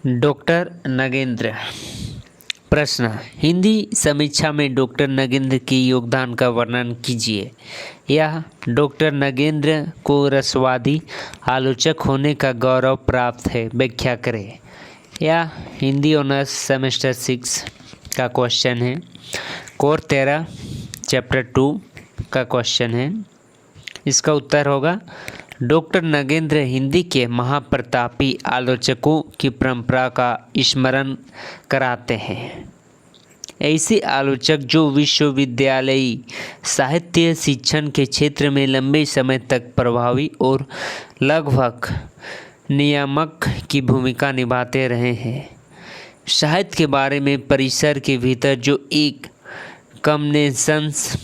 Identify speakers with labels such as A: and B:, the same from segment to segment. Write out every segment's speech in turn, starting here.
A: Doctor Nagendra. प्रश्न, हिंदी समीक्षा में डॉक्टर नगेंद्र के योगदान का वर्णन कीजिए। यह डॉक्टर नगेंद्र को रसवादी आलोचक होने का गौरव प्राप्त है, व्याख्या करें। यह हिंदी ऑनर्स सेमेस्टर 6 का क्वेश्चन है। कोर 13 चैप्टर 2 का क्वेश्चन है। इसका उत्तर होगा डॉक्टर नगेंद्र हिंदी के महाप्रतापी आलोचकों की परंपरा का स्मरण कराते हैं। ऐसे आलोचक जो विश्वविद्यालयी साहित्य शिक्षण के क्षेत्र में लंबे समय तक प्रभावी और लगभग नियामक की भूमिका निभाते रहे हैं। साहित्य के बारे में परिसर के भीतर जो एक कम्युनिकेशंस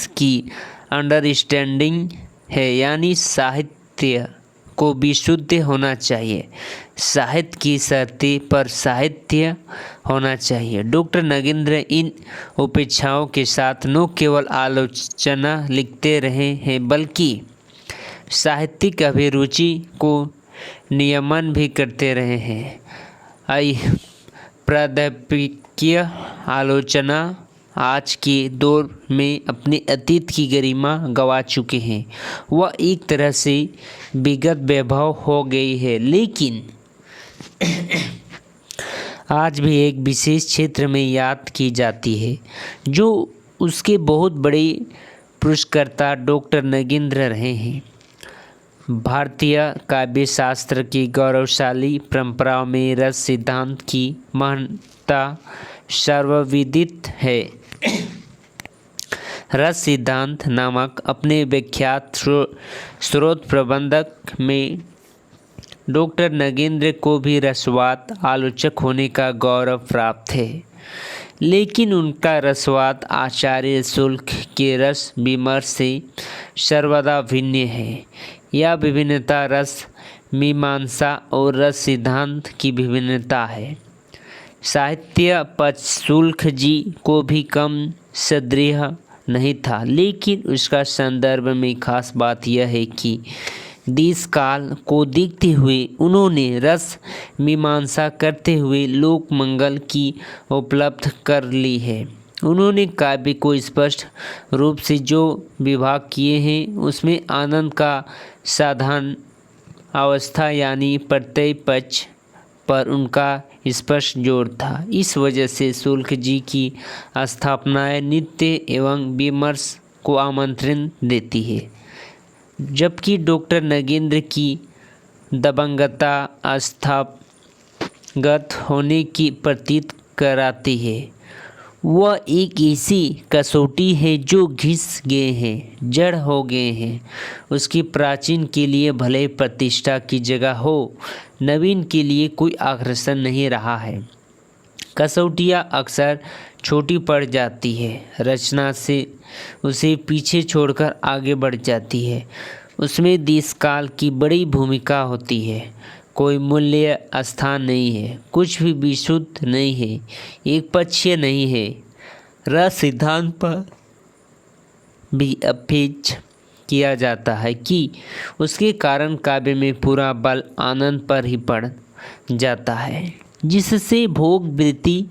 A: की अंडरस्टैंडिंग है, यानी साहित्य को विशुद्ध होना चाहिए, साहित्य की शर्तें पर साहित्य होना चाहिए। डॉक्टर नगेंद्र इन उपेक्षाओं के साथ न केवल आलोचना लिखते रहे हैं बल्कि साहित्यिक अभिरुचि को नियमन भी करते रहे हैं। प्राध्यापकीय आलोचना आज के दौर में अपने अतीत की गरिमा गंवा चुके हैं। वह एक तरह से विगत वैभव हो गई है, लेकिन आज भी एक विशेष क्षेत्र में याद की जाती है। जो उसके बहुत बड़े पुरस्कर्ता डॉक्टर नगेंद्र रहे हैं। भारतीय काव्य शास्त्र की गौरवशाली परंपराओं में रस सिद्धांत की महत्ता सर्वविदित है। रस सिद्धांत नामक अपने विख्यात स्रोत प्रबंधक में डॉक्टर नगेंद्र को भी रसवाद आलोचक होने का गौरव प्राप्त है, लेकिन उनका रसवाद आचार्य शुल्क के रस विमर्श से सर्वदा भिन्न है। यह विभिन्नता रस मीमांसा और रस सिद्धांत की विभिन्नता है। साहित्य पक्ष शुल्क जी को भी कम सदृढ़ नहीं था, लेकिन उसका संदर्भ में खास बात यह है कि देश काल को देखते हुए उन्होंने रस मीमांसा करते हुए लोक मंगल की उपलब्ध कर ली है। उन्होंने काव्य को स्पष्ट रूप से जो विभाग किए हैं उसमें आनंद का साधन अवस्था यानी प्रत्यय पक्ष पर उनका स्पष्ट जोर था। इस वजह से शुल्क जी की स्थापनाएं नित्य एवं विमर्श को आमंत्रण देती है, जबकि डॉक्टर नगेंद्र की दबंगता आस्थागत होने की प्रतीत कराती है। वह एक ऐसी कसौटी है जो घिस गए हैं, जड़ हो गए हैं। उसकी प्राचीन के लिए भले प्रतिष्ठा की जगह हो, नवीन के लिए कोई आकर्षण नहीं रहा है। कसौटियाँ अक्सर छोटी पड़ जाती है, रचना से उसे पीछे छोड़कर आगे बढ़ जाती है। उसमें देश काल की बड़ी भूमिका होती है। कोई मूल्य स्थान नहीं है, कुछ भी विशुद्ध नहीं है, एक पक्षीय नहीं है। रस सिद्धांत पर भी अपेक्षा किया जाता है कि उसके कारण काव्य में पूरा बल आनंद पर ही पड़ जाता है, जिससे भोग वृत्ति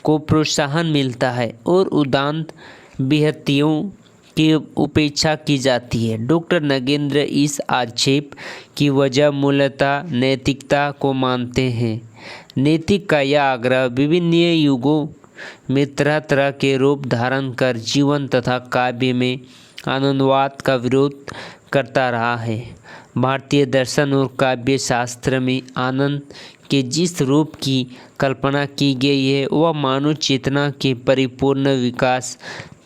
A: को प्रोत्साहन मिलता है और उदांत विहतियों की उपेक्षा की जाती है। डॉक्टर नगेंद्र इस आक्षेप की वजह मूलतः नैतिकता को मानते हैं। नैतिक का यह आग्रह विभिन्न युगों में तरह तरह के रूप धारण कर जीवन तथा काव्य में आनंदवाद का विरोध करता रहा है। भारतीय दर्शन और काव्य शास्त्र में आनंद के जिस रूप की कल्पना की गई है वह मानव चेतना के परिपूर्ण विकास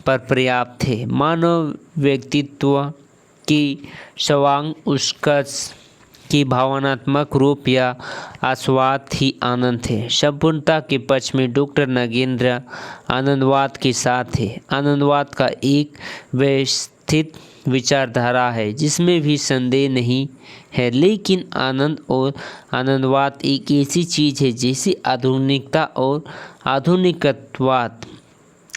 A: पर पर्याप्त है। मानव व्यक्तित्व की सर्वांग उत्कर्ष की भावनात्मक रूप या आस्वाद ही आनंद है। संपूर्णता के पक्ष में डॉक्टर नगेंद्र आनंदवाद के साथ है। आनंदवाद का एक व्यवस्थित विचारधारा है जिसमें भी संदेह नहीं है, लेकिन आनंद और आनंदवाद एक ऐसी चीज़ है जैसे आधुनिकता और आधुनिकत्वाद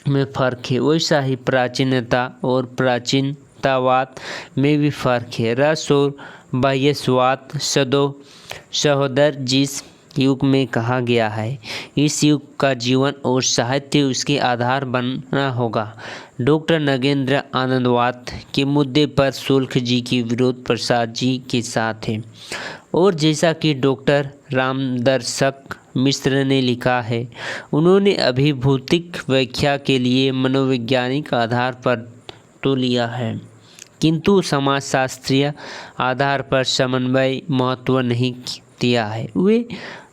A: में फ़र्क है, वैसा ही प्राचीनता और प्राचीनतावाद में भी फ़र्क है। रस और बाह्य स्वाद सहोदर जिस युग में कहा गया है, इस युग का जीवन और साहित्य उसके आधार बनना होगा। डॉक्टर नगेंद्र आनंदवाद के मुद्दे पर शुक्ल जी की विरोध प्रसाद जी के साथ है, और जैसा कि डॉक्टर रामदर्शक मिश्र ने लिखा है, उन्होंने अभिभूतिक व्याख्या के लिए मनोवैज्ञानिक आधार पर तो लिया है, किंतु समाजशास्त्रीय आधार पर समन्वय महत्व नहीं दिया है। वे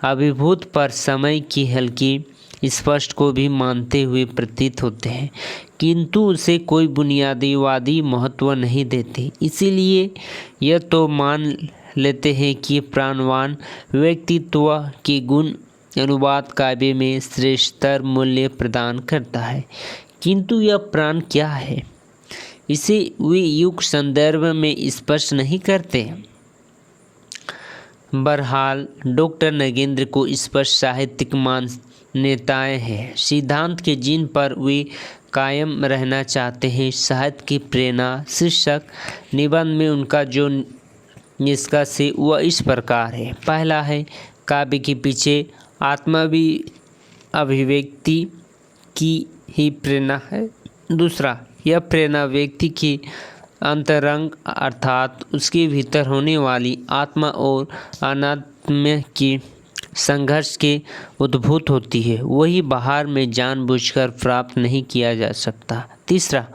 A: अभिभूत पर समय की हल्की स्पष्ट को भी मानते हुए प्रतीत होते हैं, किंतु उसे कोई बुनियादीवादी महत्व नहीं देते। इसीलिए यह तो मान लेते हैं कि प्राणवान व्यक्तित्व के गुण अनुवाद काव्य में श्रेष्ठतर मूल्य प्रदान करता है, किंतु यह प्राण क्या है, इसे वे युग संदर्भ में स्पष्ट नहीं करते। बहरहाल डॉक्टर नगेंद्र को स्पष्ट साहित्यिक मान्यताएं हैं, सिद्धांत के जिन पर वे कायम रहना चाहते हैं। साहित्य की प्रेरणा शीर्षक निबंध में उनका जो निष्कर्ष है वह इस प्रकार है। पहला है, काव्य के पीछे आत्मावी अभिव्यक्ति की ही प्रेरणा है। दूसरा, यह प्रेरणा व्यक्ति की अंतरंग अर्थात उसके भीतर होने वाली आत्मा और अनात्म की संघर्ष के उद्भूत होती है, वही बाहर में जानबूझकर प्राप्त नहीं किया जा सकता। तीसरा,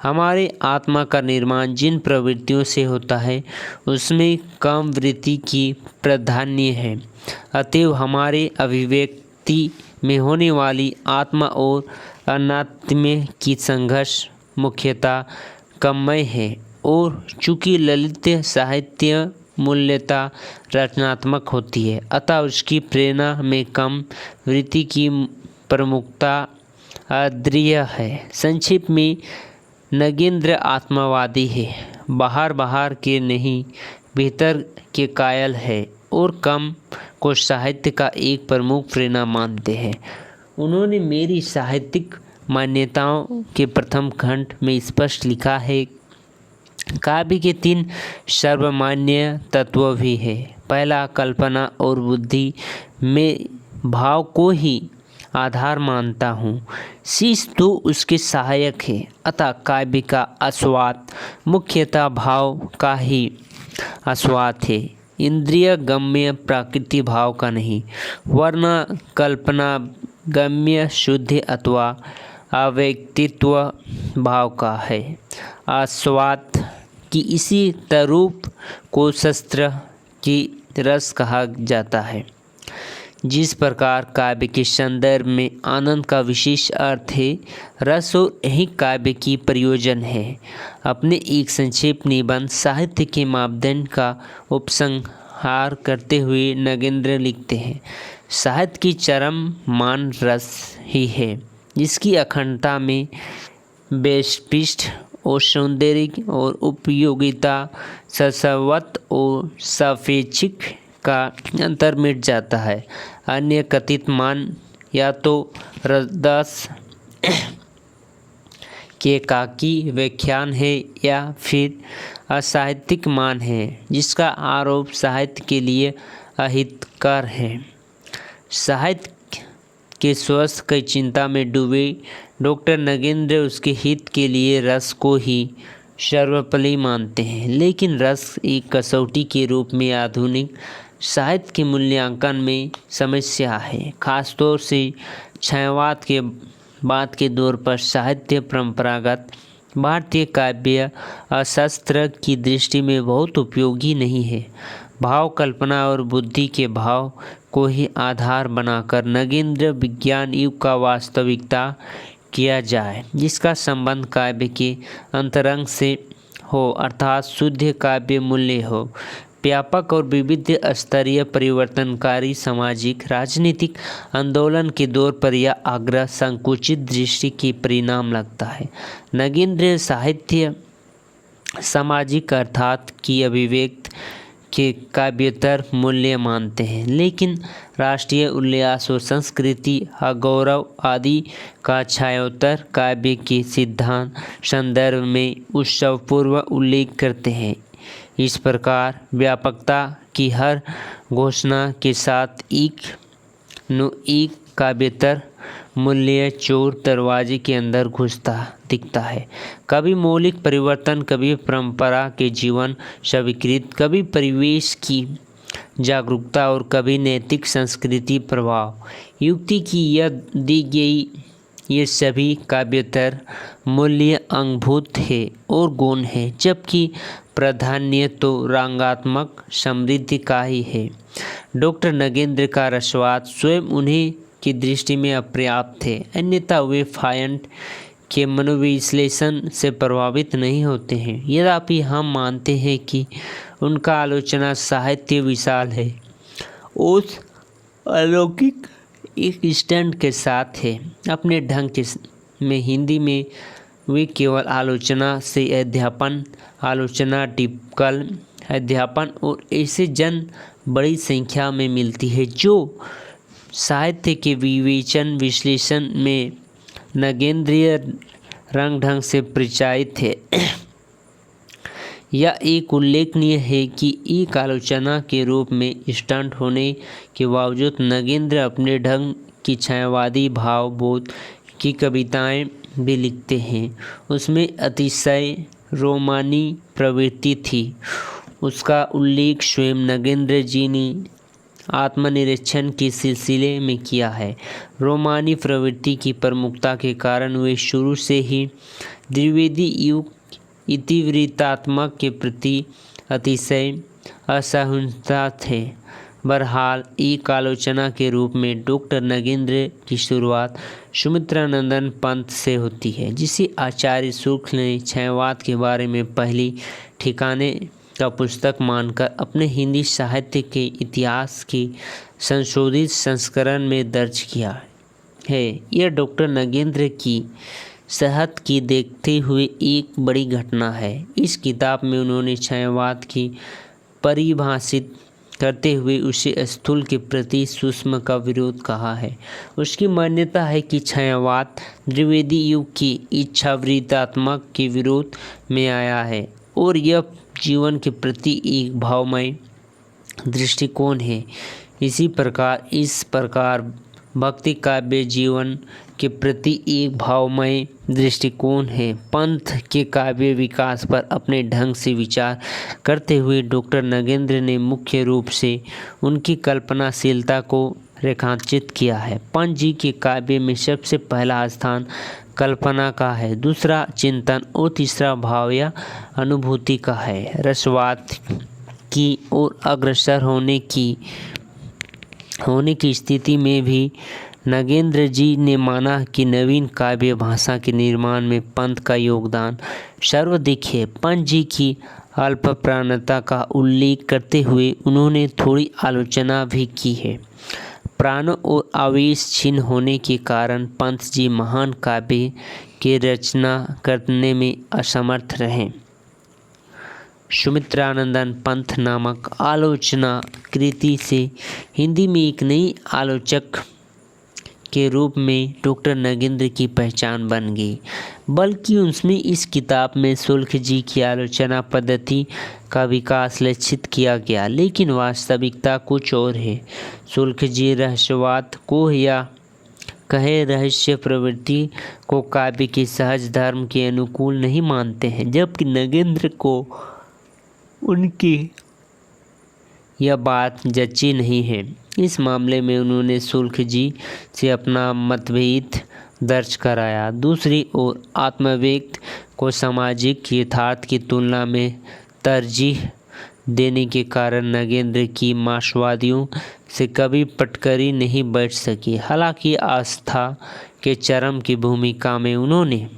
A: हमारे आत्मा का निर्माण जिन प्रवृत्तियों से होता है उसमें काम वृत्ति की प्राधान्य है, अतएव हमारे अभिव्यक्ति में होने वाली आत्मा और अनात्म की संघर्ष मुख्यतः काममय है, और चूँकि ललित साहित्य मूल्यता रचनात्मक होती है, अतः उसकी प्रेरणा में काम वृत्ति की प्रमुखता अद्वितीय है। संक्षेप में नगेंद्र आत्मवादी है, बाहर के नहीं भीतर के कायल है, और काम को साहित्य का एक प्रमुख प्रेरणा मानते हैं। उन्होंने मेरी साहित्यिक मान्यताओं के प्रथम खंड में स्पष्ट लिखा है, काव्य के 3 सर्वमान्य तत्व भी है। पहला, कल्पना और बुद्धि में भाव को ही आधार मानता हूँ, शीश 2 उसके सहायक है, अतः काव्य का आस्वाद मुख्यतः भाव का ही आस्वाद है, इंद्रिय गम्य प्राकृतिक भाव का नहीं, वरना कल्पना गम्य शुद्ध अथवा अव्यक्तित्व भाव का है। आस्वाद की इसी तरूप को शस्त्र की रस कहा जाता है। जिस प्रकार काव्य के संदर्भ में आनंद का विशेष अर्थ है, रस और यही काव्य की प्रयोजन है। अपने एक संक्षेप निबंध साहित्य के मापदंड का उपसंहार करते हुए नगेंद्र लिखते हैं, साहित्य की चरम मान रस ही है, जिसकी अखंडता में वैशिष्ट्य और सौंदर्य और उपयोगिता सशवत और सापेक्षिक का अंतर मिट जाता है। अन्य कथित मान या तो रस के एकाकी व्याख्यान है या फिर असाहित्यिक मान है, जिसका आरोप साहित्य के लिए अहितकर है। साहित्य के स्वास्थ्य की चिंता में डूबे डॉक्टर नगेंद्र उसके हित के लिए रस को ही सर्वोपरि मानते हैं, लेकिन रस एक कसौटी के रूप में आधुनिक साहित्य के मूल्यांकन में समस्या है। खासतौर से छायावाद के बाद के दौर पर साहित्य परंपरागत भारतीय काव्य अशास्त्र की दृष्टि में बहुत उपयोगी नहीं है। भाव, कल्पना और बुद्धि के भाव को ही आधार बनाकर नगेंद्र विज्ञान युग का वास्तविकता किया जाए, जिसका संबंध काव्य के अंतरंग से हो, अर्थात शुद्ध काव्य मूल्य हो। व्यापक और विविध स्तरीय परिवर्तनकारी सामाजिक राजनीतिक आंदोलन के दौर पर यह आग्रह संकुचित दृष्टि के परिणाम लगता है। नगेंद्र साहित्य सामाजिक अर्थात की अभिव्यक्त के काव्यतर मूल्य मानते हैं, लेकिन राष्ट्रीय उल्लास और संस्कृति अगौरव आदि का छायोत्तर काव्य के सिद्धांत संदर्भ में उत्सवपूर्व उल्लेख करते हैं। इस प्रकार व्यापकता की हर घोषणा के साथ एक काव्यतर मूल्य चोर दरवाजे के अंदर घुसता दिखता है। कभी मौलिक परिवर्तन, कभी परंपरा के जीवन स्वीकृत, कभी परिवेश की जागरूकता और कभी नैतिक संस्कृति प्रभाव। युक्ति की यह दी गई ये सभी काव्यतर मूल्य अंगभूत है और गौण है, जबकि प्राधान्य तो रंगात्मक समृद्धि का ही है। डॉक्टर नगेंद्र का रसवाद स्वयं उन्हीं की दृष्टि में अपर्याप्त है, अन्यथा वे फायंट के मनोविश्लेषण से प्रभावित नहीं होते हैं। यद्यपि हम मानते हैं कि उनका आलोचना साहित्य विशाल है, उस अलौकिक एक स्टैंड के साथ है। अपने ढंग के में हिंदी में वे केवल आलोचना से अध्यापन, आलोचना टिपिकल अध्यापन और ऐसे जन बड़ी संख्या में मिलती है जो साहित्य के विवेचन विश्लेषण में नगेंद्रीय रंग ढंग से परिचायित है। यह एक उल्लेखनीय है कि एक आलोचना के रूप में स्टंट होने के बावजूद नगेंद्र अपने ढंग की छायावादी भावबोध की कविताएं भी लिखते हैं। उसमें अतिशय रोमानी प्रवृत्ति थी। उसका उल्लेख स्वयं नगेंद्र जी ने आत्मनिरीक्षण के सिलसिले में किया है। रोमानी प्रवृत्ति की प्रमुखता के कारण वे शुरू से ही द्विवेदी युग इतिवृत्तात्मक के प्रति अतिशय असहिष्णु थे। बहरहाल एक आलोचना के रूप में डॉक्टर नगेंद्र की शुरुआत सुमित्रानंदन पंत से होती है, जिसे आचार्य शुक्ल ने छायावाद के बारे में पहली ठिकाने का पुस्तक मानकर अपने हिंदी साहित्य के इतिहास के संशोधित संस्करण में दर्ज किया है। यह डॉक्टर नगेंद्र की सेहत की देखते हुए एक बड़ी घटना है। इस किताब में उन्होंने छायावाद की परिभाषित करते हुए उसे स्थूल के प्रति सूक्ष्म का विरोध कहा है। उसकी मान्यता है कि छायावाद द्विवेदी युग की इच्छावृत्तात्मक के विरोध में आया है और यह जीवन के प्रति एक भावमय दृष्टिकोण है। इस प्रकार भक्ति काव्य जीवन के प्रति एक भावमय दृष्टिकोण है। पंथ के काव्य विकास पर अपने ढंग से विचार करते हुए डॉक्टर नगेंद्र ने मुख्य रूप से उनकी कल्पनाशीलता को रेखांकित किया है। पंत जी के काव्य में सबसे पहला स्थान कल्पना का है, दूसरा चिंतन और तीसरा भाव या अनुभूति का है। रसवाद की ओर अग्रसर होने की स्थिति में भी नगेंद्र जी ने माना कि नवीन काव्य भाषा के निर्माण में पंत का योगदान सर्वाधिक है। पंत जी की अल्पप्राणता का उल्लेख करते हुए उन्होंने थोड़ी आलोचना भी की है। प्राण और आवेश छीन होने के कारण पंत जी महान काव्य की रचना करने में असमर्थ रहे। सुमित्रानंदन पंत नामक आलोचना कृति से हिंदी में एक नई आलोचक के रूप में डॉक्टर नगेंद्र की पहचान बन गई। बल्कि उसमें इस किताब में शुक्ल जी की आलोचना पद्धति का विकास लक्षित किया गया, लेकिन वास्तविकता कुछ और है। शुक्ल जी रहस्यवाद को या कहे रहस्य प्रवृत्ति को काव्य के सहज धर्म के अनुकूल नहीं मानते हैं, जबकि नगेंद्र को उनकी यह बात जची नहीं है। इस मामले में उन्होंने शुक्ल जी से अपना मतभेद दर्ज कराया। दूसरी ओर आत्मव्यक्त को सामाजिक यथार्थ की तुलना में तरजीह देने के कारण नगेंद्र की मार्क्सवादियों से कभी पटकरी नहीं बैठ सकी। हालांकि आस्था के चरम की भूमिका में उन्होंने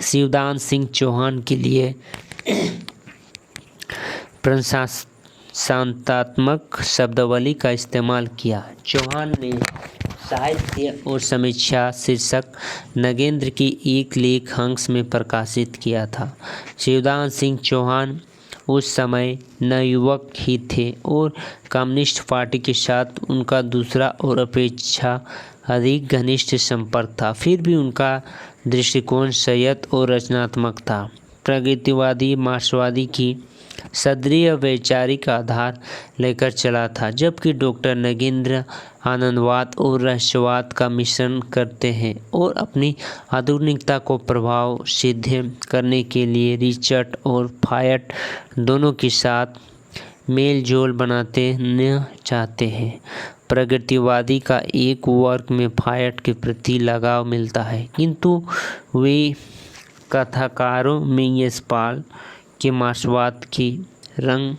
A: शिवदान सिंह चौहान के लिए प्रशंसात्मक शब्दावली का इस्तेमाल किया। चौहान ने साहित्य और समीक्षा शीर्षक नगेंद्र की एक लेख हंस में प्रकाशित किया था। शिवदान सिंह चौहान उस समय नवयुवक ही थे और कम्युनिस्ट पार्टी के साथ उनका दूसरा और अपेक्षा अधिक घनिष्ठ संपर्क था। फिर भी उनका दृष्टिकोण संयत और रचनात्मक था। प्रगतिवादी मार्क्सवादी की सदृढ़ वैचारिक आधार लेकर चला था, जबकि डॉक्टर नगेंद्र आनंदवाद और रहस्यवाद का मिश्रण करते हैं और अपनी आधुनिकता को प्रभाव सिद्ध करने के लिए रिचर्ड और फायट दोनों के साथ मेल जोल बनाते न चाहते हैं। प्रगतिवादी का एक वर्ग में फायट के प्रति लगाव मिलता है, किंतु वे कथाकारों में यशपाल के मार्क्सवाद की रंग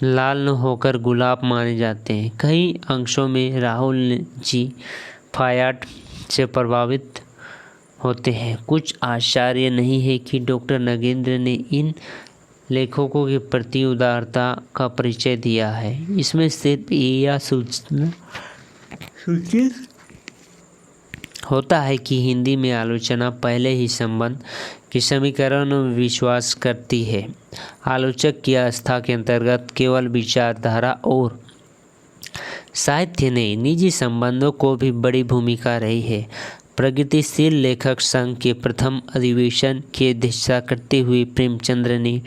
A: लाल न होकर गुलाब माने जाते हैं। कई अंशों में राहुल जी फायट से प्रभावित होते हैं। कुछ आश्चर्य नहीं है कि डॉक्टर नगेंद्र ने इन लेखकों के प्रति उदारता का परिचय दिया है। इसमें सिर्फ यह सूचित होता है कि हिंदी में आलोचना पहले ही संबंध के समीकरण में विश्वास करती है। आलोचक की आस्था के अंतर्गत केवल विचारधारा और साहित्य ने निजी संबंधों को भी बड़ी भूमिका रही है। प्रगतिशील लेखक संघ के प्रथम अधिवेशन की अध्यक्षता करते हुए प्रेमचंद्र ने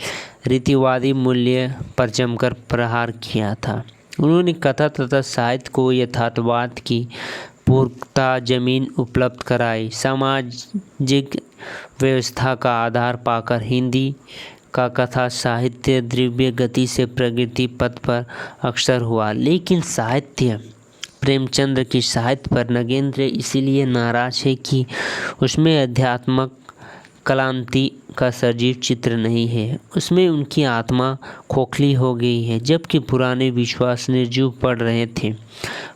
A: रीतिवादी मूल्य पर जमकर प्रहार किया था। उन्होंने कथा तथा साहित्य को यथार्थवाद की पुख्ता जमीन उपलब्ध कराई। सामाजिक व्यवस्था का आधार पाकर हिंदी का कथा साहित्य द्रव्य गति से प्रगति पथ पर अक्सर हुआ, लेकिन साहित्य प्रेमचंद्र की साहित्य पर नगेंद्र इसीलिए नाराज है कि उसमें अध्यात्मक क्रांति का सजीव चित्र नहीं है। उसमें उनकी आत्मा खोखली हो गई है, जबकि पुराने विश्वास निर्जीव पड़ रहे थे।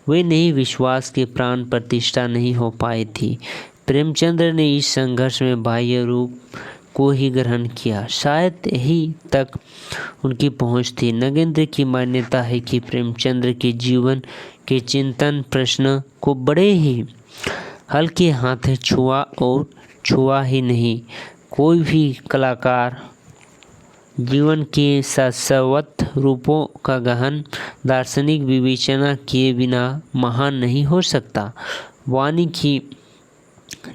A: वे नई विश्वास के प्राण प्रतिष्ठा नहीं हो पाई थी। प्रेमचंद्र ने इस संघर्ष में बाह्य रूप को ही ग्रहण किया, शायद यही तक उनकी पहुंच थी। नगेंद्र की मान्यता है कि प्रेमचंद्र के जीवन के चिंतन प्रश्न को बड़े ही हल्के हाथ छुआ और छुआ ही नहीं। कोई भी कलाकार जीवन के शाश्वत रूपों का गहन दार्शनिक विवेचना किए बिना महान नहीं हो सकता। वाणी की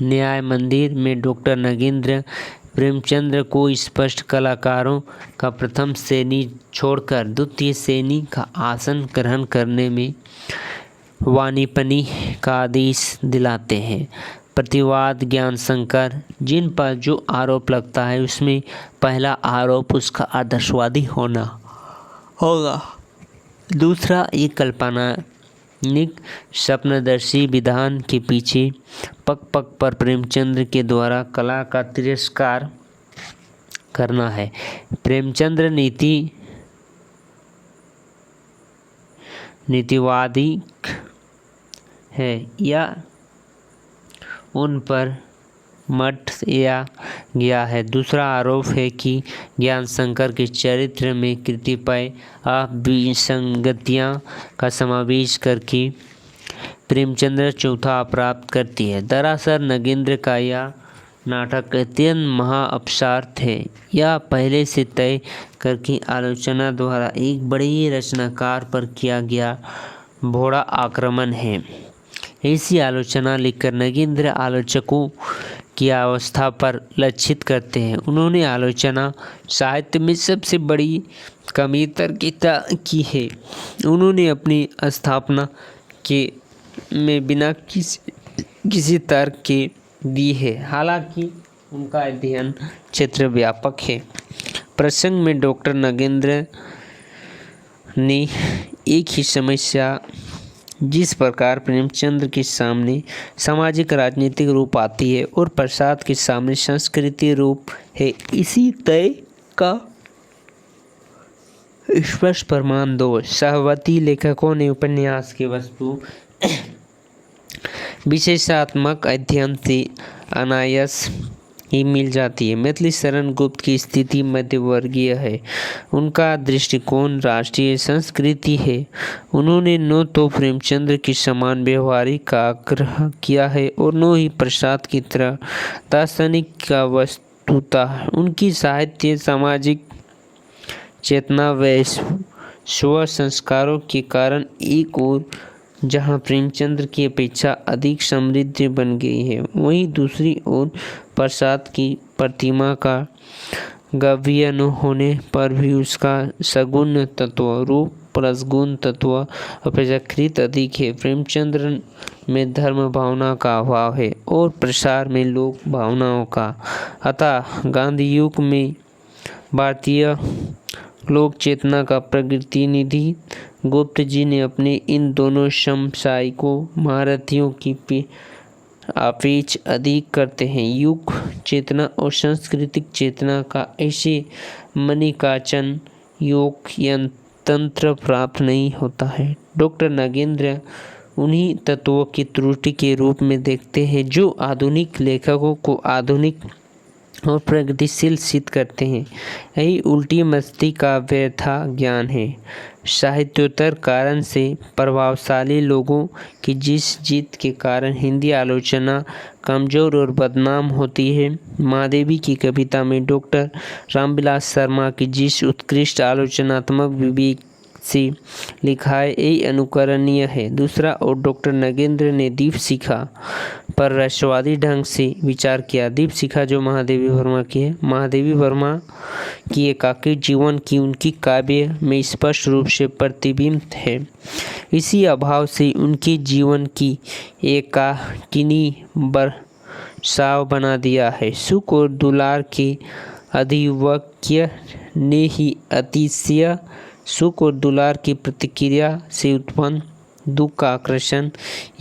A: न्याय मंदिर में डॉक्टर नगेंद्र प्रेमचंद्र को स्पष्ट कलाकारों का प्रथम श्रेणी छोड़कर द्वितीय श्रेणी का आसन ग्रहण करने में वाणिपनी का आदेश दिलाते हैं। प्रतिवाद ज्ञान शंकर जिन पर जो आरोप लगता है, उसमें पहला आरोप उसका आदर्शवादी होना होगा। दूसरा, एक काल्पनिक स्वप्नदर्शी विधान के पीछे पग पग पर प्रेमचंद्र के द्वारा कला का तिरस्कार करना है। प्रेमचंद्र नीतिवादी है या उन पर मट या गया है। दूसरा आरोप है कि ज्ञान शंकर के चरित्र में कतिपय विसंगतियां का समावेश करके प्रेमचंद्र चौथा अपराध करती है। दरअसल नगेंद्र का यह नाटक अत्यंत महाअपसार्थ है। यह पहले से तय करके आलोचना द्वारा एक बड़े रचनाकार पर किया गया भोड़ा आक्रमण है। ऐसी आलोचना लिखकर नगेंद्र आलोचकों की अवस्था पर लक्षित करते हैं। उन्होंने आलोचना साहित्य में सबसे बड़ी कमी तर्किता की है। उन्होंने अपनी स्थापना के में बिना किसी तर्क के दी है, हालांकि उनका अध्ययन क्षेत्र व्यापक है। प्रसंग में डॉक्टर नगेंद्र ने एक ही समस्या जिस प्रकार प्रेमचंद्र के सामने सामाजिक राजनीतिक रूप आती है और प्रसाद के सामने संस्कृति रूप है, इसी तय का स्पष्ट प्रमाण दो सहवर्ती लेखकों ने उपन्यास की वस्तु विशेषात्मक अध्ययन से अनायास ही मिल जाती है। मैथिली शरण गुप्त की स्थिति मध्यवर्गीय है। उनका दृष्टिकोण राष्ट्रीय संस्कृति है। उन्होंने न तो प्रेमचंद्र की समान व्यवहारिक का आग्रह किया है और न ही प्रसाद की तरह दार्शनिक का वस्तुतः। उनकी साहित्य सामाजिक चेतना व स्व संस्कारों के कारण एक और जहाँ प्रेमचंद्र की अपेक्षा अधिक समृद्ध बन गई है, वहीं दूसरी ओर प्रसाद की प्रतिमा का गव्य न होने पर भी उसका सगुण तत्व रूप प्लस गुण तत्व अपेक्षाकृत अधिक है। प्रेमचंद्र में धर्म भावना का अभाव है और प्रसार में लोक भावनाओं का। अतः गांधी युग में भारतीय लोक चेतना का प्रतिनिधि गुप्त जी ने अपने इन दोनों समसामयिकों महारथियों की अपेक्ष अधिक करते हैं। युग चेतना और सांस्कृतिक चेतना का ऐसे मणिकाचन योग तंत्र प्राप्त नहीं होता है। डॉक्टर नगेंद्र उन्हीं तत्वों की त्रुटि के रूप में देखते हैं जो आधुनिक लेखकों को आधुनिक और प्रगतिशील सिद्ध करते हैं। यही उल्टी मस्ती का व्यथा ज्ञान है। साहित्योत्तर कारण से प्रभावशाली लोगों की जिस जीत के कारण हिंदी आलोचना कमज़ोर और बदनाम होती है, महादेवी की कविता में डॉक्टर रामविलास शर्मा की जिस उत्कृष्ट आलोचनात्मक विवेक से लिखा है, यही अनुकरणीय है। दूसरा और डॉक्टर नगेंद्र ने दीपशिखा पर रसवादी ढंग से विचार किया। दीपशिखा जो महादेवी वर्मा की है, महादेवी वर्मा की एकाकी जीवन की उनकी काव्य में स्पष्ट रूप से प्रतिबिंबित है। इसी अभाव से उनके जीवन की एकाकिनी बरसाव बना दिया है। सुख और दुलार के अधिवाक्य ने ही अतिशय सुख और दुलार की प्रतिक्रिया से उत्पन्न दुख का आकर्षण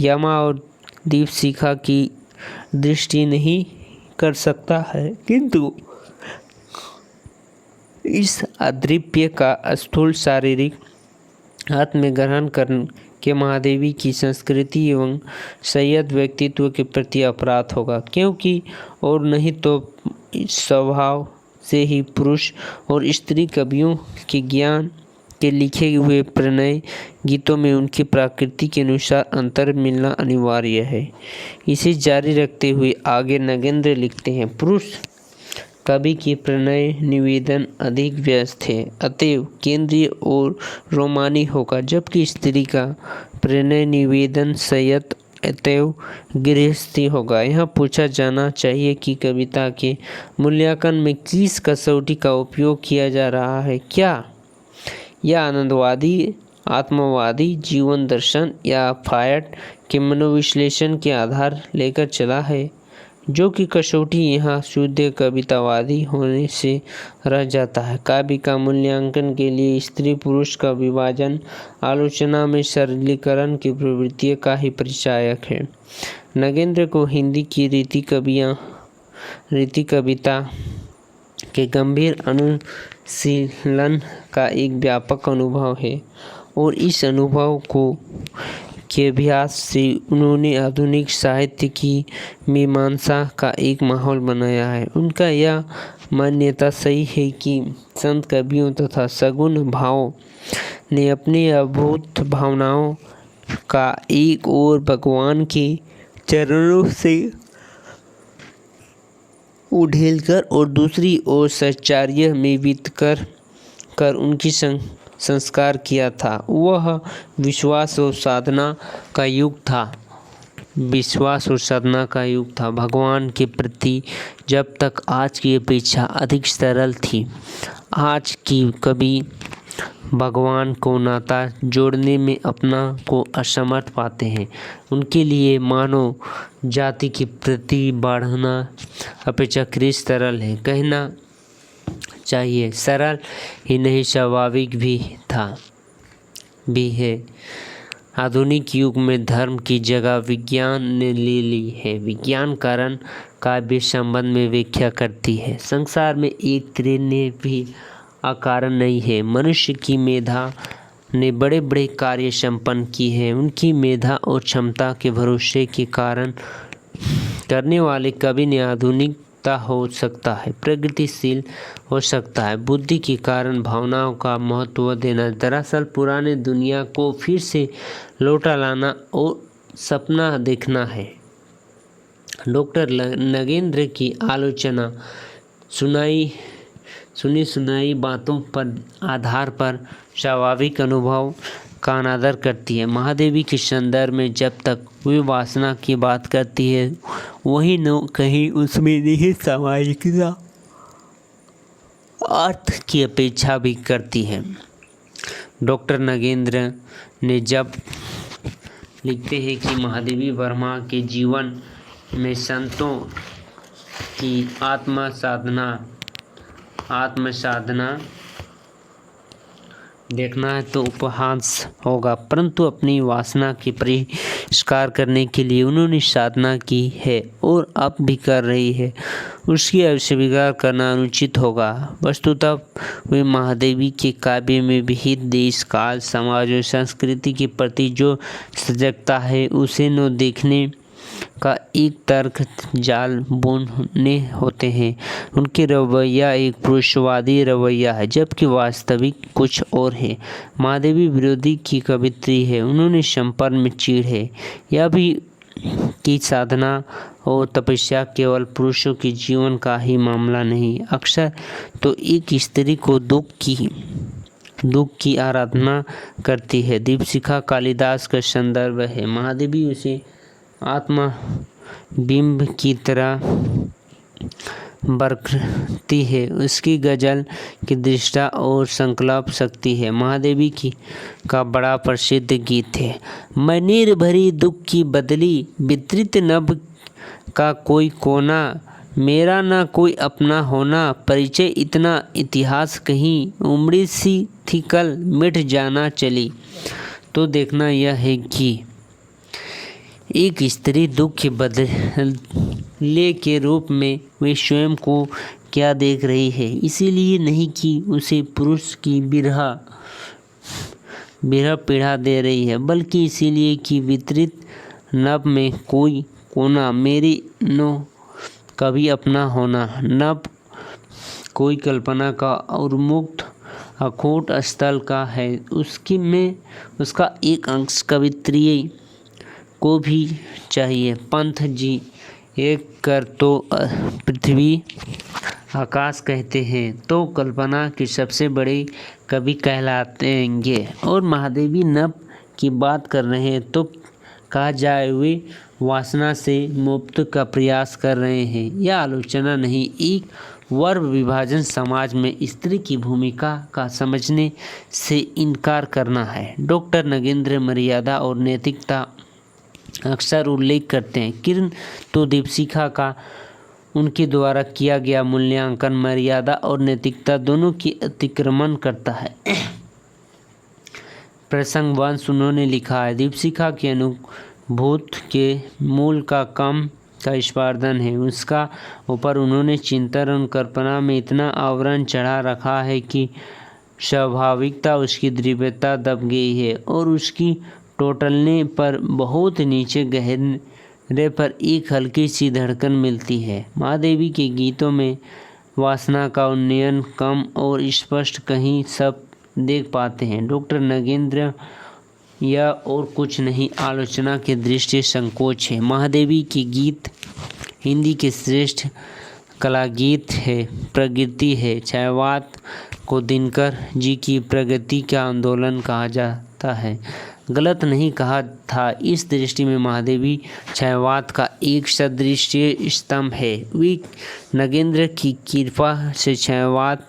A: यमा और दीपशिखा की दृष्टि नहीं कर सकता है, किंतु इस अद्रिप्य का स्थूल शारीरिक हाथ में ग्रहण कर के महादेवी की संस्कृति एवं सैयद व्यक्तित्व के प्रति अपराध होगा, क्योंकि और नहीं तो स्वभाव से ही पुरुष और स्त्री कवियों के ज्ञान के लिखे हुए प्रणय गीतों में उनकी प्रकृति के अनुसार अंतर मिलना अनिवार्य है। इसे जारी रखते हुए आगे नगेंद्र लिखते हैं, पुरुष कवि की प्रणय निवेदन अधिक व्यस्त है, अतएव केंद्रीय और रोमानी होगा, जबकि स्त्री का प्रणय निवेदन संयत अतएव गृहस्थी होगा। यहाँ पूछा जाना चाहिए कि कविता के मूल्यांकन में किस कसौटी का उपयोग किया जा रहा है? क्या यह आनंदवादी आत्मवादी जीवन दर्शन या फायट के मनोविश्लेषण के आधार लेकर चला है, जो कि कसौटी यहाँ शुद्ध कवितावादी होने से रह जाता है। काव्य का मूल्यांकन के लिए स्त्री पुरुष का विभाजन आलोचना में सरलीकरण की प्रवृत्ति का ही परिचायक है। नगेंद्र को हिंदी की रीति कविता के गंभीर अनुशीलन का एक व्यापक अनुभव है और इस अनुभव के अभ्यास से उन्होंने आधुनिक साहित्य की मीमांसा का एक माहौल बनाया है। उनका यह मान्यता सही है कि संत कवियों तथा सगुण भावों ने अपनी अभूत भावनाओं का एक ओर भगवान के चरणों से उड़ेलकर और दूसरी ओर सच्चार्य में बीत कर उनकी संस्कार किया था। वह विश्वास और साधना का युग था। भगवान के प्रति जब तक आज की अपेक्षा अधिक सरल थी। आज की कवि भगवान को नाता जोड़ने में अपना को असमर्थ पाते हैं। उनके लिए मानव जाति के प्रति बढ़ना अपेक्षाकृत सरल है, कहना चाहिए सरल ही नहीं स्वाभाविक भी है। आधुनिक युग में धर्म की जगह विज्ञान ने ले ली है। विज्ञान कारण काव्य संबंध में व्याख्या करती है। संसार में एक त्रिने भी अकारण नहीं है। मनुष्य की मेधा ने बड़े बड़े कार्य संपन्न किए हैं। उनकी मेधा और क्षमता के भरोसे के कारण करने वाले कवि ने आधुनिकता हो सकता है, प्रगतिशील हो सकता है। बुद्धि के कारण भावनाओं का महत्व देना दरअसल पुराने दुनिया को फिर से लौटा लाना और सपना देखना है। डॉक्टर नगेंद्र की आलोचना सुनी सुनाई बातों पर आधार पर स्वाभाविक अनुभव का अनादर करती है। महादेवी के संदर्भ में जब तक वे वासना की बात करती है, वही न कहीं उसमें निहित सामाजिकता अर्थ की अपेक्षा भी करती है। डॉक्टर नगेंद्र ने जब लिखते हैं कि महादेवी वर्मा के जीवन में संतों की आत्म साधना देखना है तो उपहास होगा, परंतु अपनी वासना के परिष्कार करने के लिए उन्होंने साधना की है और अब भी कर रही है, उसकी अस्वीकार करना अनुचित होगा। वस्तुतः वे महादेवी के काव्य में विहित देश काल समाज और संस्कृति के प्रति जो सजगता है उसे न देखने का एक तर्क जाल बुनने होते हैं। उनके रवैया एक पुरुषवादी रवैया है, जबकि वास्तविक कुछ और है। महादेवी विरोधी की कवित्री है, उन्होंने संपर्क में चीड़ है। यह भी कि साधना और तपस्या केवल पुरुषों के जीवन का ही मामला नहीं, अक्सर तो एक स्त्री को दुख की आराधना करती है। दीपशिखा कालिदास का संदर्भ है। महादेवी उसे आत्मा बिंब की तरह बरकती है, उसकी गजल की दृष्टा और संकल्प शक्ति है। महादेवी का बड़ा प्रसिद्ध गीत है, मनीर भरी दुख की बदली वितरित नभ का कोई कोना, मेरा ना कोई अपना होना, परिचय इतना इतिहास कहीं, उमड़ी सी थी कल मिट जाना चली। तो देखना यह है कि एक स्त्री दुख के बदले के रूप में वे स्वयं को क्या देख रही है, इसीलिए नहीं कि उसे पुरुष की बिरहा पीड़ा दे रही है, बल्कि इसीलिए कि वितरित नभ में कोई कोना, मेरी नो कभी अपना होना, नभ कोई कल्पना का और मुक्त अखोट स्थल का है, उसका एक अंश कवित्री को भी चाहिए। पंथ जी एक कर तो पृथ्वी आकाश कहते हैं, तो कल्पना के सबसे बड़े कवि कहलाएंगे। और महादेवी नभ की बात कर रहे हैं तो कहा जाए वे वासना से मुक्त का प्रयास कर रहे हैं। यह आलोचना नहीं, एक वर्ग विभाजन समाज में स्त्री की भूमिका का समझने से इनकार करना है। डॉक्टर नगेंद्र मर्यादा और नैतिकता अक्सर उल्लेख करते हैं, किरण तो दीपशिखा का उनके द्वारा किया गया मूल्यांकन मर्यादा और नैतिकता दोनों की अतिक्रमण करता है। प्रसंगवश उन्होंने लिखा है, दीपशिखा के अनुभूत के मूल का कम का स्पर्धन है, उसका ऊपर उन्होंने चिंतन और कल्पना में इतना आवरण चढ़ा रखा है कि स्वाभाविकता उसकी दिव्यता दब गई है और उसकी टोटलने पर बहुत नीचे गहरे पर एक हल्की सी धड़कन मिलती है। महादेवी के गीतों में वासना का उन्नयन कम और स्पष्ट कहीं सब देख पाते हैं। डॉक्टर नगेंद्र यह और कुछ नहीं, आलोचना के दृष्टि संकोच है। महादेवी के गीत हिंदी के श्रेष्ठ कलागीत है, प्रगति है। छायावाद को दिनकर जी की प्रगति का आंदोलन कहा जाता है, गलत नहीं कहा था। इस दृष्टि में महादेवी छायावाद का एक सदृश्य स्तंभ है। वे नगेंद्र की कृपा से छायावाद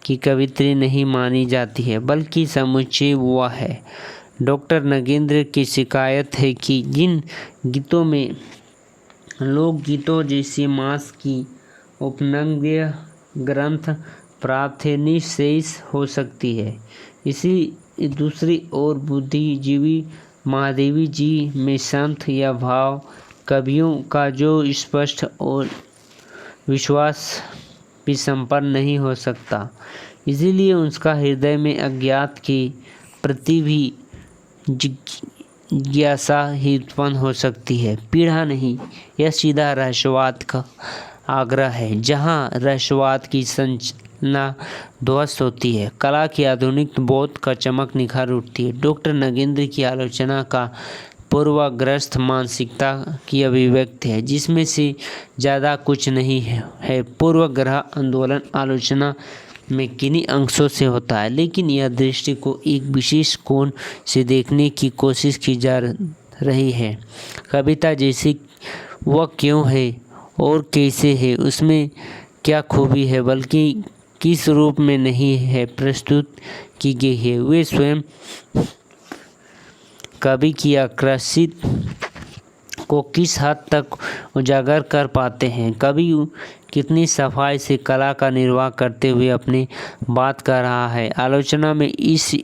A: की कवित्री नहीं मानी जाती है, बल्कि समुच्चय वह है। डॉक्टर नगेंद्र की शिकायत है कि जिन गीतों में लोकगीतों जैसे मास की उपनगरीय ग्रंथ प्रार्थनिशेष हो सकती है, इसी दूसरी ओर बुद्धिजीवी महादेवी जी में संत या भाव कवियों का जो स्पष्ट और विश्वास भी संपन्न नहीं हो सकता, इसीलिए उसका हृदय में अज्ञात के प्रति भी जिज्ञासा ही उत्पन्न हो सकती है, पीड़ा नहीं। यह सीधा रहस्यवाद का आग्रह है, जहाँ रहस्यवाद की संचना ध्वस्त होती है, कला की आधुनिक बोध का चमक निखार उठती है। डॉक्टर नगेंद्र की आलोचना का पूर्वाग्रस्त मानसिकता की अभिव्यक्ति है, जिसमें से ज़्यादा कुछ नहीं है। पूर्वग्रह आंदोलन आलोचना में किन्हीं अंशों से होता है, लेकिन यह दृष्टि को एक विशेष कोण से देखने की कोशिश की जा रही है। कविता जैसे वह क्यों है और कैसे है, उसमें क्या खूबी है, बल्कि किस रूप में नहीं है प्रस्तुत की गई है। वे स्वयं कवि की आकर्षित को किस हद तक उजागर कर पाते हैं। कवि कितनी सफाई से कला का निर्वाह करते हुए अपनी बात कर रहा है। आलोचना में इस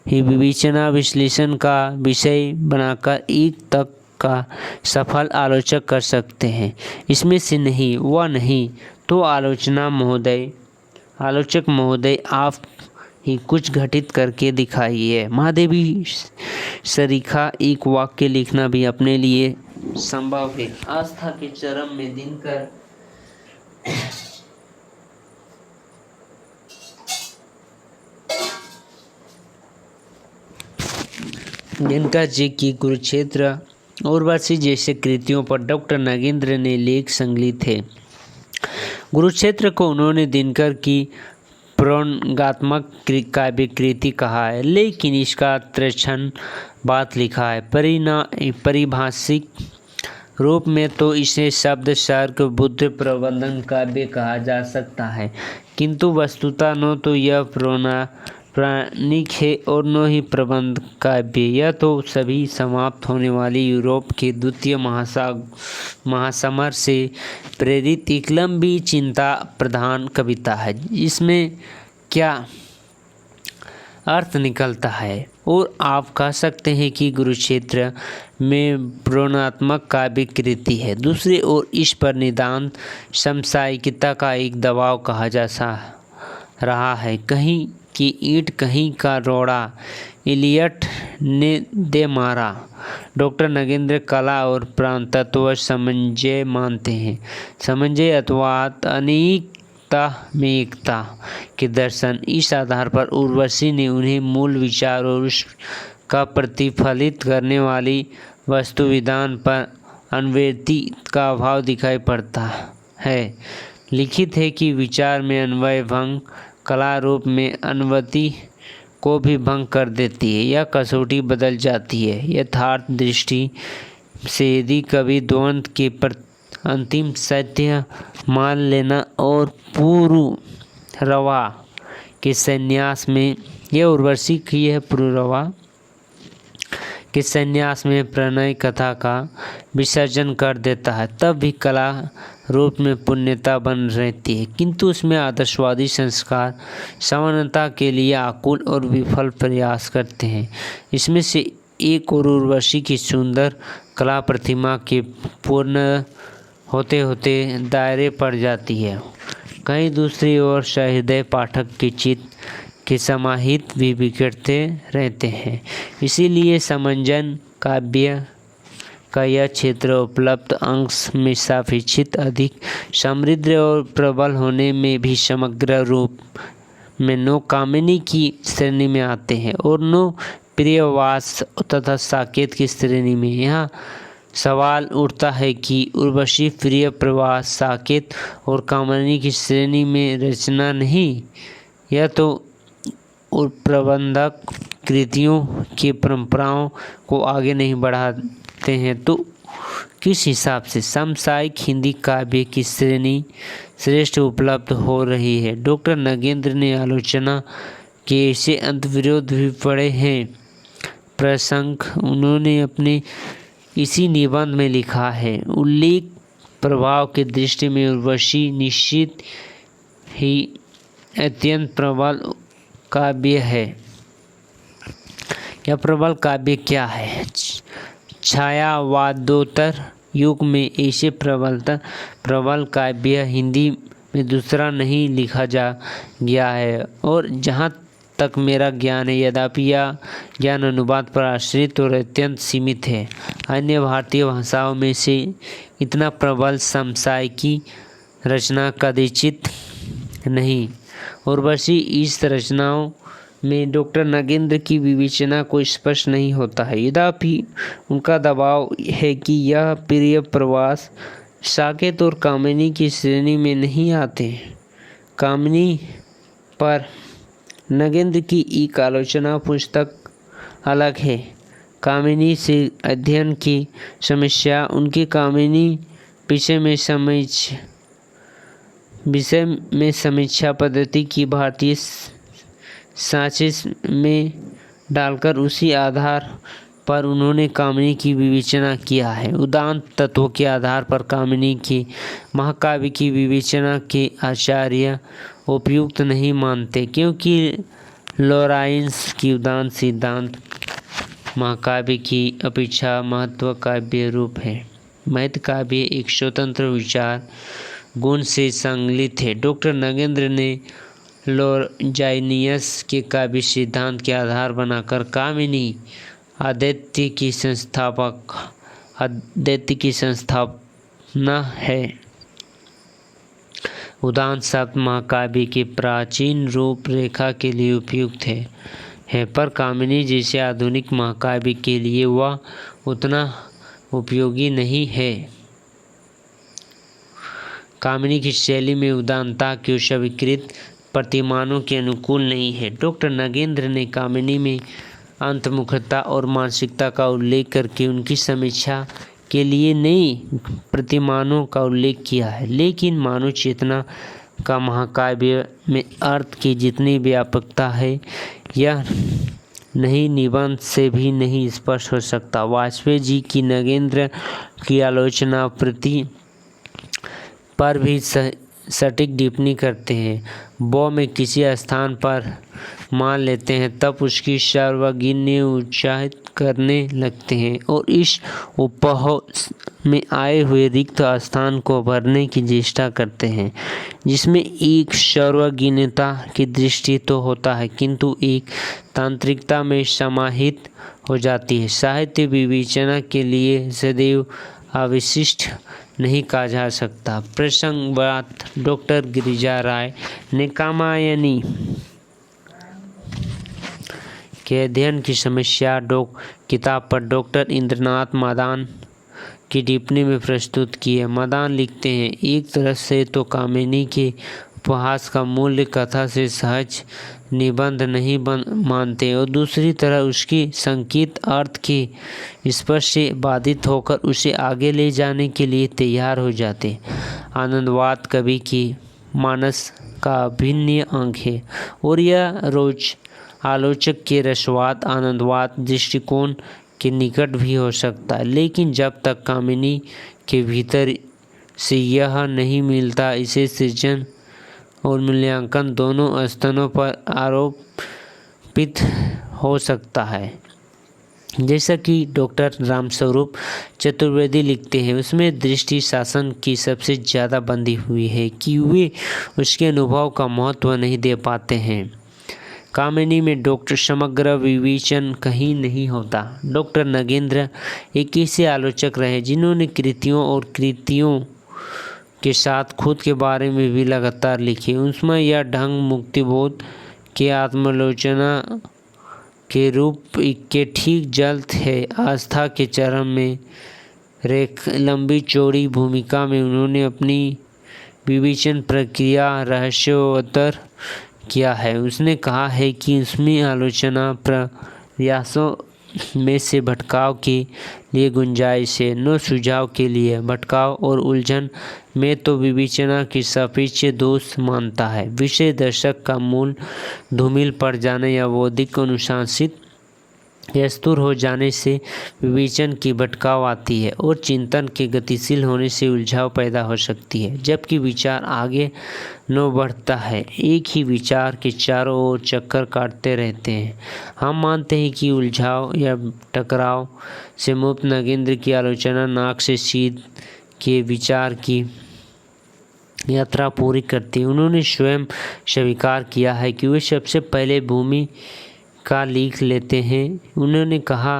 A: ही विवेचना विश्लेषण का विषय बनाकर एक तक का सफल आलोचक कर सकते हैं। इसमें से नहीं वह नहीं तो आलोचक महोदय आप ही कुछ घटित करके दिखाइए। महादेवी सरीखा एक वाक्य लिखना भी अपने लिए संभव है। आस्था के चरम में दिनकर जी की कुरुक्षेत्र उर्वशी जैसे कृतियों पर डॉक्टर नागेंद्र ने लेख संकलित थे। कुरुक्षेत्र को उन्होंने दिनकर की प्रौढ़ात्मक काव्य कृति कहा है, लेकिन इसका तीक्ष्ण बात लिखा है। परिभाषिक रूप में तो इसे शब्द सर्ग बुद्ध प्रबंधन काव्य कहा जा सकता है, किंतु वस्तुतः न तो यह पौराणिक है और न ही प्रबंध काव्य। यह तो सभी समाप्त होने वाली यूरोप के द्वितीय महासमर से प्रेरित एक लंबी चिंता प्रधान कविता है। इसमें क्या अर्थ निकलता है, और आप कह सकते हैं कि कुरुक्षेत्र में प्रेरणात्मक काव्य कृति है। दूसरी ओर इस पर निदान समसामयिकता का एक दबाव कहा जा रहा है। कहीं की ईंट कहीं का रोड़ा इलियट ने दे मारा। डॉक्टर नागेंद्र कला और प्रांतत्व समंजय मानते हैं। समंजय अथवा अनेकता में एकता के दर्शन। इस आधार पर उर्वशी ने उन्हें मूल विचार और उसका प्रतिफलित करने वाली वस्तु विधान पर अन्वयति का अभाव दिखाई पड़ता है। लिखित है कि विचार में अन्वय भंग कला रूप में अनुवृत्ति को भी भंग कर देती है। यह कसौटी बदल जाती है। यथार्थ दृष्टि से यदि कभी द्वंद्व के अंतिम सत्य मान लेना और पुरुरवा के संन्यास में यह उर्वशी की है पुरुरवा के संन्यास में प्रणय कथा का विसर्जन कर देता है, तब भी कला रूप में पुण्यता बन रहती है, किंतु उसमें आदर्शवादी संस्कार समानता के लिए आकुल और विफल प्रयास करते हैं। इसमें से एक और उर्वशी की सुंदर कला प्रतिमा के पूर्ण होते होते दायरे पड़ जाती है। कहीं दूसरी ओर सहृदय पाठक के चित्त के समाहित भी बिगड़ते रहते हैं। इसीलिए समंजन काव्य का यह क्षेत्र उपलब्ध अंश में सापेक्षित अधिक समृद्ध और प्रबल होने में भी समग्र रूप में नो कामिनी की श्रेणी में आते हैं और नो प्रियवास तथा साकेत की श्रेणी में। यहाँ सवाल उठता है कि उर्वशी प्रिय प्रवास साकेत और कामिनी की श्रेणी में रचना नहीं, यह तो और प्रबंधक कृतियों की परंपराओं को आगे नहीं बढ़ाते हैं, तो किस हिसाब से समसामयिक हिंदी काव्य की श्रेणी श्रेष्ठ उपलब्ध हो रही है। डॉक्टर नागेंद्र ने आलोचना के ऐसे अंतर्विरोध भी पढ़े हैं। प्रसंग उन्होंने अपने इसी निबंध में लिखा है। उल्लेख प्रभाव की दृष्टि में उर्वशी निश्चित ही अत्यंत प्रबल काव्य है। यह प्रबल काव्य क्या है? छायावादोत्तर युग में ऐसे प्रबल काव्य हिंदी में दूसरा नहीं लिखा जा गया है, और जहाँ तक मेरा ज्ञान है, यद्यपि यह ज्ञान अनुवाद पर आश्रित और अत्यंत सीमित है। अन्य भारतीय भाषाओं में से इतना प्रबल समसामयिकी रचना कदाचित नहीं। उर्वशी इस रचनाओं में डॉक्टर नागेंद्र की विवेचना को स्पष्ट नहीं होता है, यद्यपि उनका दबाव है कि यह प्रिय प्रवास साकेत और कामिनी की श्रेणी में नहीं आते। कामिनी पर नागेंद्र की एक आलोचना पुस्तक अलग है। कामिनी से अध्ययन की समस्या उनके कामिनी विषय में समझ विषय में समीक्षा पद्धति की भारतीय सांचे में डालकर उसी आधार पर उन्होंने कामिनी की विवेचना किया है। उदाहरण तत्वों के आधार पर कामिनी के महाकाव्य की विवेचना के आचार्य उपयुक्त नहीं मानते, क्योंकि लॉरेंस की उदाहरण सिद्धांत महाकाव्य की अपेक्षा महत्व काव्य रूप है। महत्व काव्य एक स्वतंत्र विचार गुण से संलग्नित है। डॉक्टर नगेंद्र ने लॉरेंजाइनियस के काव्य सिद्धांत के आधार बनाकर कामिनी अद्वैत की संस्थापना है। उदाहरण सप्त महाकाव्य के प्राचीन रूपरेखा के लिए उपयुक्त है, पर कामिनी जैसे आधुनिक महाकाव्य के लिए वह उतना उपयोगी नहीं है। कामिनी की शैली में उदारता के स्वीकृत प्रतिमानों के अनुकूल नहीं है। डॉक्टर नगेंद्र ने कामिनी में अंतर्मुखता और मानसिकता का उल्लेख करके उनकी समीक्षा के लिए नई प्रतिमानों का उल्लेख किया है, लेकिन मानव चेतना का महाकाव्य में अर्थ की जितनी व्यापकता है यह नई निबंध से भी नहीं स्पष्ट हो सकता। वाजपेयी जी की नगेंद्र की आलोचना प्रति पर भी सटीक टिप्पणी करते हैं। वो में किसी स्थान पर मान लेते हैं तब उसकी सार्वज्ञिक उत्साहित करने लगते हैं और इस उपहास में आए हुए रिक्त स्थान को भरने की चेष्टा करते हैं, जिसमें एक सार्वज्ञता की दृष्टि तो होता है किंतु एक तांत्रिकता में समाहित हो जाती है। साहित्य विवेचना के लिए सदैव अविशिष्ट नहीं कहा जा सकता। प्रसंगवत डॉक्टर गिरिजा राय ने कामायनी के अध्ययन की समस्या किताब पर डॉक्टर इंद्रनाथ मदान की टिप्पणी में प्रस्तुत की है। मदान लिखते हैं, एक तरह से तो कामिनी के उपहास का मूल्य कथा से सहज निबंध नहीं मानते और दूसरी तरह उसकी संकेत अर्थ के स्पर्श से बाधित होकर उसे आगे ले जाने के लिए तैयार हो जाते। आनंदवाद कवि की मानस का अभिन्न अंग है और यह रोज आलोचक के रसवाद आनंदवाद दृष्टिकोण के निकट भी हो सकता है, लेकिन जब तक कामिनी के भीतर से यह नहीं मिलता, इसे सृजन और मूल्यांकन दोनों स्तरों पर आरोपित हो सकता है। जैसा कि डॉक्टर रामस्वरूप चतुर्वेदी लिखते हैं, उसमें दृष्टि शासन की सबसे ज़्यादा बंधी हुई है कि वे उसके अनुभव का महत्व नहीं दे पाते हैं। कामिनी में डॉक्टर समग्र विवेचन कहीं नहीं होता। डॉक्टर नगेंद्र एक ऐसे आलोचक रहे जिन्होंने कृतियों और कृतियों के साथ खुद के बारे में भी लगातार लिखे। उसमें यह ढंग मुक्तिबोध के आत्मालोचना के रूप के ठीक जल्द है। आस्था के चरम में लंबी चौड़ी भूमिका में उन्होंने अपनी विवेचन प्रक्रिया रहस्योत्तर किया है। उसने कहा है कि उसमें आलोचना प्रयासों में से भटकाव के लिए गुंजाइश है, न सुझाव के लिए। भटकाव और उलझन में तो विवेचना की सापेक्ष दोष मानता है। विषय दर्शक का मूल धूमिल पड़ जाने या बौद्धिक अनुशासित या स्थूर हो जाने से विवेचन की भटकाव आती है और चिंतन के गतिशील होने से उलझाव पैदा हो सकती है, जबकि विचार आगे न बढ़ता है, एक ही विचार के चारों ओर चक्कर काटते रहते हैं। हम मानते हैं कि उलझाव या टकराव से मुक्त नगेंद्र की आलोचना नाक से सीध के विचार की यात्रा पूरी करती है। उन्होंने स्वयं स्वीकार किया है कि वे सबसे पहले भूमि का लिख लेते हैं। उन्होंने कहा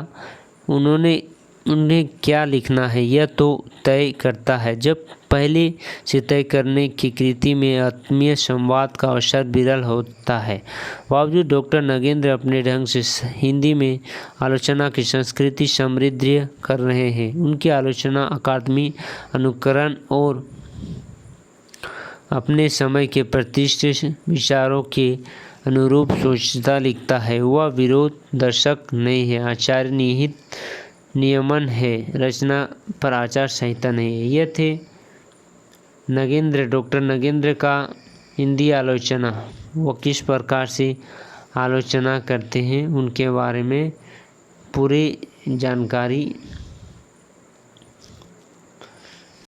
A: उन्हें क्या लिखना है यह तो तय करता है, जब पहले से तय करने की कृति में आत्मीय संवाद का अवसर विरल होता है। बावजूद डॉक्टर नगेंद्र अपने ढंग से हिंदी में आलोचना की संस्कृति समृद्ध कर रहे हैं। उनकी आलोचना अकादमी अनुकरण और अपने समय के प्रतिष्ठित विचारों के अनुरूप सोचता लिखता है। वह विरोध दर्शक नहीं है, आचार्य निहित नियमन है, रचना पर आचार संहिता नहीं है। यह थे नगेंद्र, डॉक्टर नगेंद्र का हिंदी आलोचना, वो किस प्रकार से आलोचना करते हैं उनके बारे में पूरी जानकारी